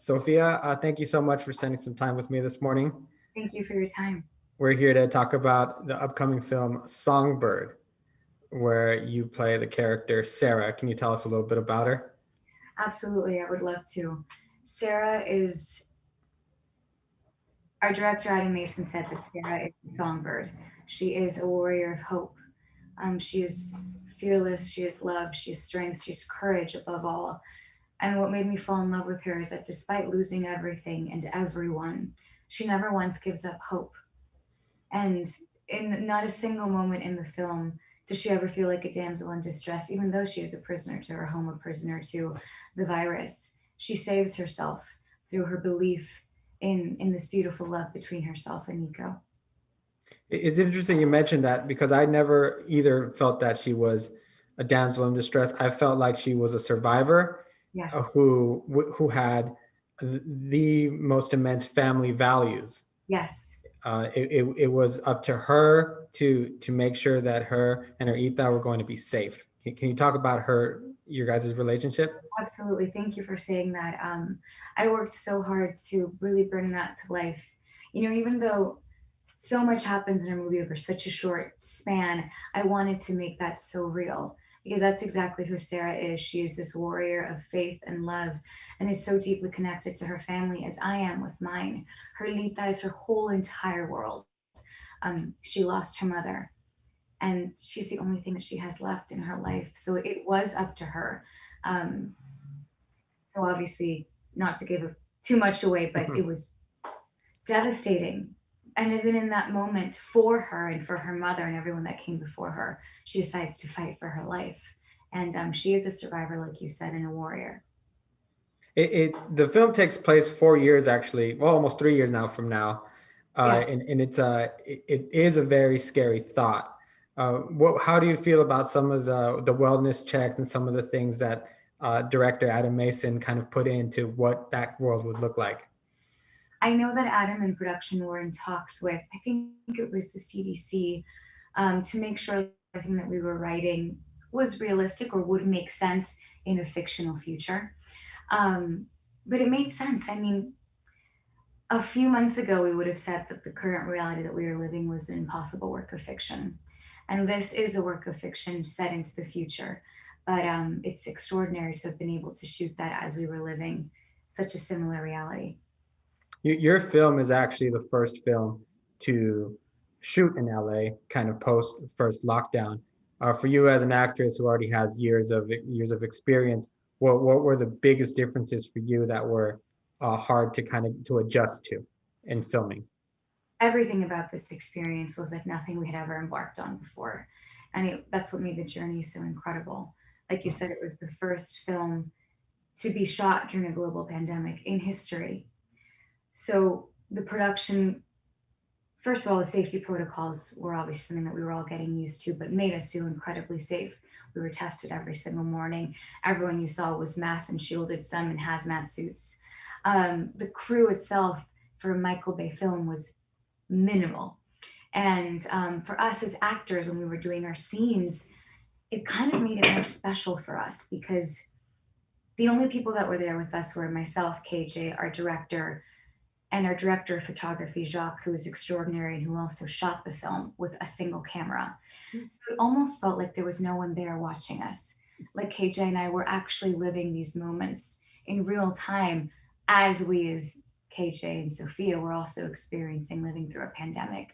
Sophia, thank you so much for spending some time with me this morning. Thank you for your time. We're here to talk about the upcoming film Songbird, where you play the character Sara. Can you tell us a little bit about her? Absolutely, I would love to. Sara is our director, Adam Mason, said that Sara is the songbird. She is a warrior of hope. She is fearless, she is love, she is strength, she is courage above all. And what made me fall in love with her is that despite losing everything and everyone, she never once gives up hope. And in not a single moment in the film does she ever feel like a damsel in distress, even though she is a prisoner to her home, a prisoner to the virus. She saves herself through her belief in this beautiful love between herself and Nico. It's interesting you mentioned that because I never either felt that she was a damsel in distress. I felt like she was a survivor Yes, who had the most immense family values. yes. It was up to her to make sure that her and her Etha were going to be safe. Can you talk about your guys' relationship? Absolutely. Thank you for saying that. I worked so hard to really bring that to life. Even though so much happens in a movie over such a short span, I wanted to make that so real because that's exactly who Sarah is. She is this warrior of faith and love and is so deeply connected to her family as I am with mine. Her Lita is her whole entire world. She lost her mother and she's the only thing that she has left in her life. So it was up to her. Um, so obviously, not to give too much away, but it was devastating. And even in that moment, for her and for her mother and everyone that came before her, she decides to fight for her life. And she is a survivor, like you said, and a warrior. The film takes place 4 years actually, well, almost 3 years now from now, Yeah, and it is a very scary thought. How do you feel about some of the wellness checks and some of the things that director Adam Mason kind of put into what that world would look like? I know that Adam and production were in talks with, I think it was the CDC, to make sure that everything that we were writing was realistic or would make sense in a fictional future. Um, but it made sense. I mean, a few months ago, we would have said that the current reality that we are living was an impossible work of fiction. And this is a work of fiction set into the future. But it's extraordinary to have been able to shoot that as we were living such a similar reality. Your film is actually the first film to shoot in LA, kind of post first lockdown. For you as an actress who already has years of experience, what were the biggest differences for you that were hard to kind of to adjust to in filming? Everything about this experience was like nothing we had ever embarked on before. And that's what made the journey so incredible. Like you said, it was the first film to be shot during a global pandemic in history. So the production, first of all, the safety protocols were obviously something that we were all getting used to, but made us feel incredibly safe. We were tested every single morning. Everyone you saw was masked and shielded, some in hazmat suits. The crew itself for a Michael Bay film was minimal. And for us as actors, when we were doing our scenes, it kind of made it more special for us because the only people that were there with us were myself, KJ, our director, and our director of photography, Jacques, who is extraordinary and who also shot the film with a single camera. So it almost felt like there was no one there watching us. Like KJ and I were actually living these moments in real time as we, as KJ and Sophia, were also experiencing living through a pandemic.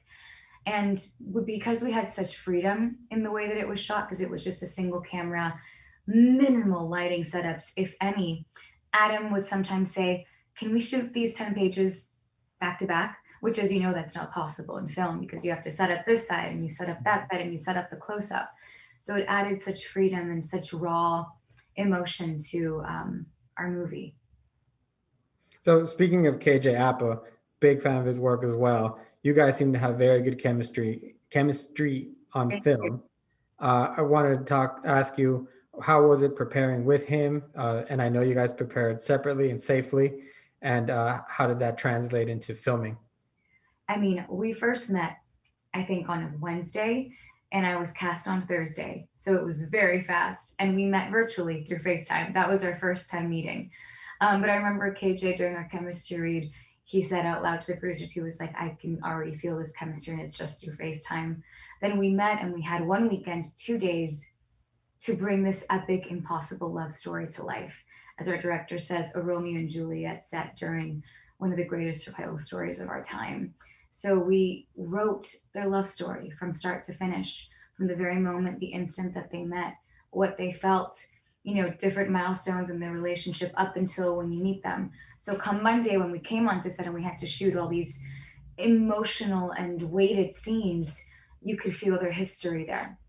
And because we had such freedom in the way that it was shot, because it was just a single camera, minimal lighting setups, if any, Adam would sometimes say, can we shoot these 10 pages back to back? Which, as you know, that's not possible in film because you have to set up this side and you set up that side and you set up the close up. So it added such freedom and such raw emotion to our movie. So speaking of KJ Appa, big fan of his work as well. You guys seem to have very good chemistry on Thank you. film. I wanted to ask you, how was it preparing with him? And I know you guys prepared separately and safely. And how did that translate into filming? I mean, we first met, I think, on a Wednesday, and I was cast on Thursday. So it was very fast. And we met virtually through FaceTime. That was our first time meeting. But I remember KJ during our chemistry read, he said out loud to the producers, he was like, I can already feel this chemistry and it's just through FaceTime. Then we met and we had one weekend, 2 days to bring this epic, impossible love story to life. As our director says, a Romeo and Juliet set during one of the greatest survival stories of our time. So we wrote their love story from start to finish, from the very moment, the instant that they met, what they felt, different milestones in their relationship up until when you meet them. So come Monday, when we came onto set and we had to shoot all these emotional and weighted scenes, you could feel their history there.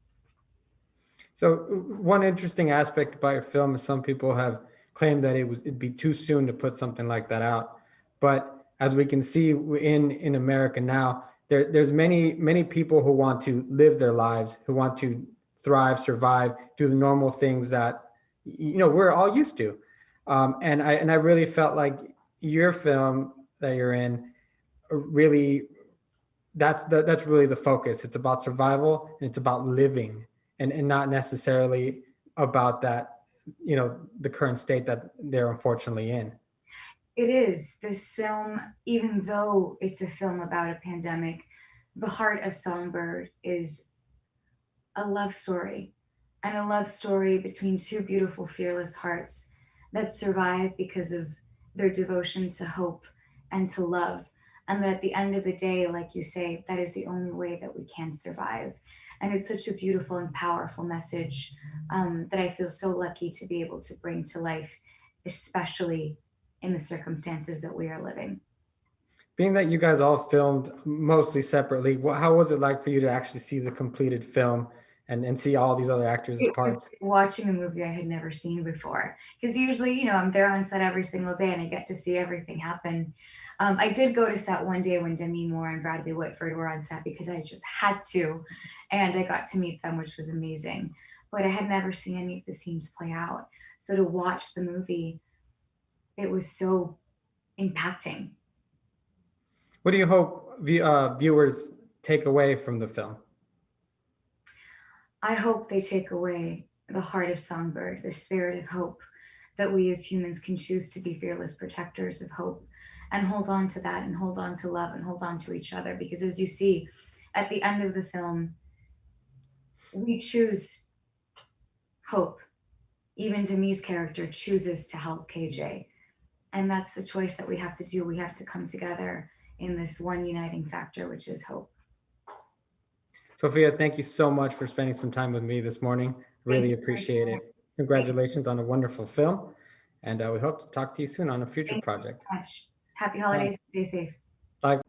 So one interesting aspect about your film is some people have claimed that it'd be too soon to put something like that out. But as we can see in America now, there's many people who want to live their lives, who want to thrive, survive, do the normal things that we're all used to. And I really felt like your film that you're in really that's really the focus. It's about survival and it's about living, and not necessarily about that, the current state that they're unfortunately in. It is. This film, even though it's a film about a pandemic, the heart of Songbird is a love story, and a love story between two beautiful, fearless hearts that survive because of their devotion to hope and to love. And that at the end of the day, like you say, that is the only way that we can survive. And it's such a beautiful and powerful message that I feel so lucky to be able to bring to life, especially in the circumstances that we are living. Being that you guys all filmed mostly separately, how was it like for you to actually see the completed film and see all these other actors' It was parts? watching a movie I had never seen before. Because usually, I'm there on set every single day and I get to see everything happen. I did go to set one day when Demi Moore and Bradley Whitford were on set because I just had to. And I got to meet them, which was amazing. But I had never seen any of the scenes play out. So to watch the movie, it was so impacting. What do you hope viewers take away from the film? I hope they take away the heart of Songbird, the spirit of hope, that we as humans can choose to be fearless protectors of hope and hold on to that and hold on to love and hold on to each other. Because as you see at the end of the film, we choose hope. Even Demi's character chooses to help KJ. And that's the choice that we have to do. We have to come together in this one uniting factor, which is hope. Sofia, thank you so much for spending some time with me this morning. Really appreciate it. Congratulations on a wonderful film. And we hope to talk to you soon on a future project. Thank you so much. Happy holidays. Stay safe. Bye.